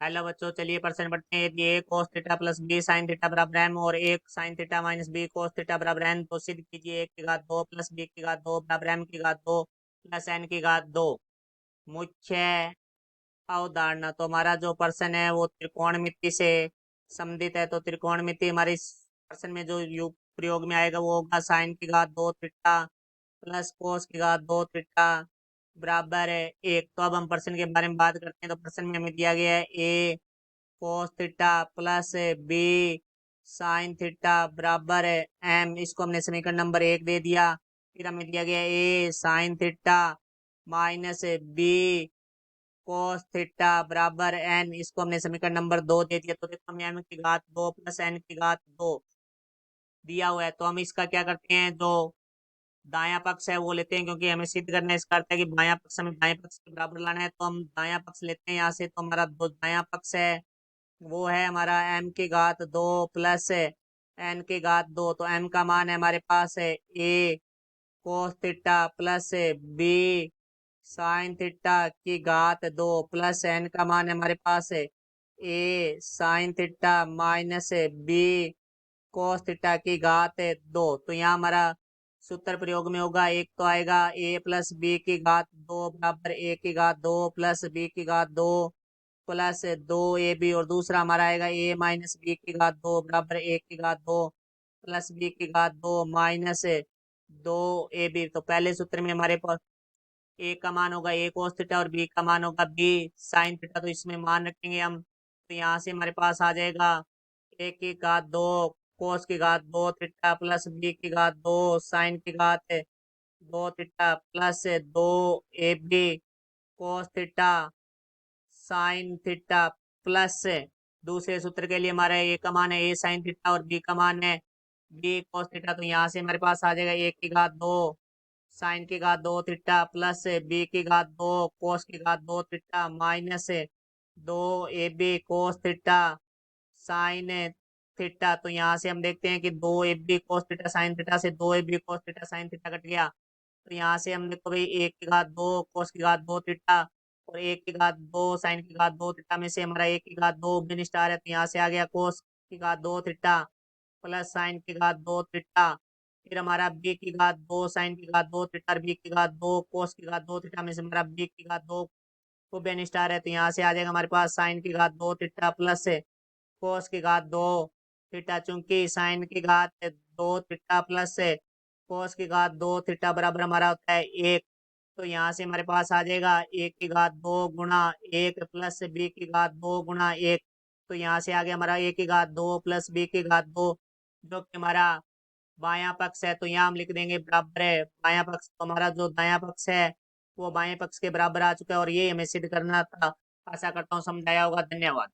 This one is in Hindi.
हेलो बच्चों, चलिए प्रश्न पढ़ते हैं। यदि A cos theta plus B sine theta बराबर m और एक sine theta minus B cos theta बराबर n, तो सिद्ध कीजिए 1 की घात 2 प्लस बी की घात 2 बराबर m की घात 2 प्लस n की घात 2। मुख्य अवधारणा। तो हमारा जो प्रश्न है वो त्रिकोणमिति से संबंधित है। तो त्रिकोणमिति हमारे इस प्रश्न में जो प्रयोग में आएगा वो होगा साइन की घात 2 थीटा प्लस कोस की घात 2 थीटा बराबर है 1। तो अब हम प्रश्न के बारे में बात करते हैं। तो प्रश्न में हमें दिया गया है A cos theta plus B sine theta बराबर है एम। इसको हमने समीकरण नंबर 1 दे दिया। फिर हमें दिया गया A sine theta minus B cos theta बराबर एन। इसको हमने समीकरण नंबर 2 दे दिया। तो देखो हमें एम की घात 2 प्लस एन की घात 2 दिया हुआ है। तो हम इसका क्या करते हैं, जो दाया पक्ष है वो लेते हैं, क्योंकि हमें सिद्ध करना है इसका अर्थ है कि बाया पक्ष हमें दाएं पक्ष के बराबर लाना है। तो हम दाया पक्ष लेते हैं यहाँ से। तो हमारा जो दाया पक्ष है वो है हमारा m की घात 2 प्लस n की घात 2। तो m का मान है हमारे पास है a cos theta plus b sine theta की घात 2 प्लस n का मान है हमारे पास है a sign theta minus b cos theta की घात 2। तो यहाँ हमारा सूत्र प्रयोग में होगा। एक तो आएगा a प्लस बी की घात 2 बराबर a की घात 2 प्लस b की घात 2 प्लस 2ab, और दूसरा हमारा आएगा a माइनस बी की घात 2 बराबर a की घात 2 प्लस बी की घात 2 माइनस 2ab। तो पहले सूत्र में हमारे पास a का मान होगा a कोस थीटा और b का मान होगा b साइन थीटा। तो इसमें मान रखेंगे हम। तो यहाँ से हमारे पास आ जाएगा a की घात 2 कोस की घात 2 थीटा प्लस b की घात 2 साइन की घात 2 theta plus 2ab cos theta sine theta plus दूसरे सूत्र के लिए हमारा ए का मान है ए साइन थीटा और बी का मान है बी कोस थीटा। तो यहाँ से हमारे पास आ जाएगा ए की घात 2 साइन की घात 2 थीटा प्लस बी की घात 2 कोस की घात 2 theta minus 2ab cos theta sine theta. तो यहाँ से हम देखते हैं कि 2ab cos theta sine theta से 2ab cos theta sine theta cut गया। तो यहाँ से हम देखो भाई एक की घात 2 कोस की घात 2 थीटा और एक की घात 2 साइन की घात 2 थीटा में से हमारा एक की घात 2 बिन स्टार है। तो यहाँ से आ गया कोस की घात 2 थीटा प्लस साइन की घात 2 थीटा। फिर हमारा बी की घात 2 साइन की घात 2 थीटा और बी की घात 2 कोस की घात 2 थीटा में से हमारा बी की घात 2 को बेन स्टार है। तो यहाँ से आ जाएगा हमारे पास साइन की घात 2 थीटा प्लस कोस की घात 2 थीटा। चूंकि साइन की घात 2 थीटा प्लस कोस की घात 2 थीटा बराबर हमारा होता है 1। तो यहाँ से हमारे पास आ जाएगा एक की घात 2 गुणा 1 प्लस बी की घात 2 गुणा 1। तो यहाँ से आ गया हमारा एक की घात 2 प्लस बी की घात 2, जो कि हमारा बायां पक्ष है। तो यहाँ हम लिख देंगे बराबर है बायां पक्ष। तो हमारा जो दायां पक्ष है वो बाएं पक्ष के बराबर आ चुका है, और ये हमें सिद्ध करना था। आशा करता हूँ समझाया होगा। धन्यवाद।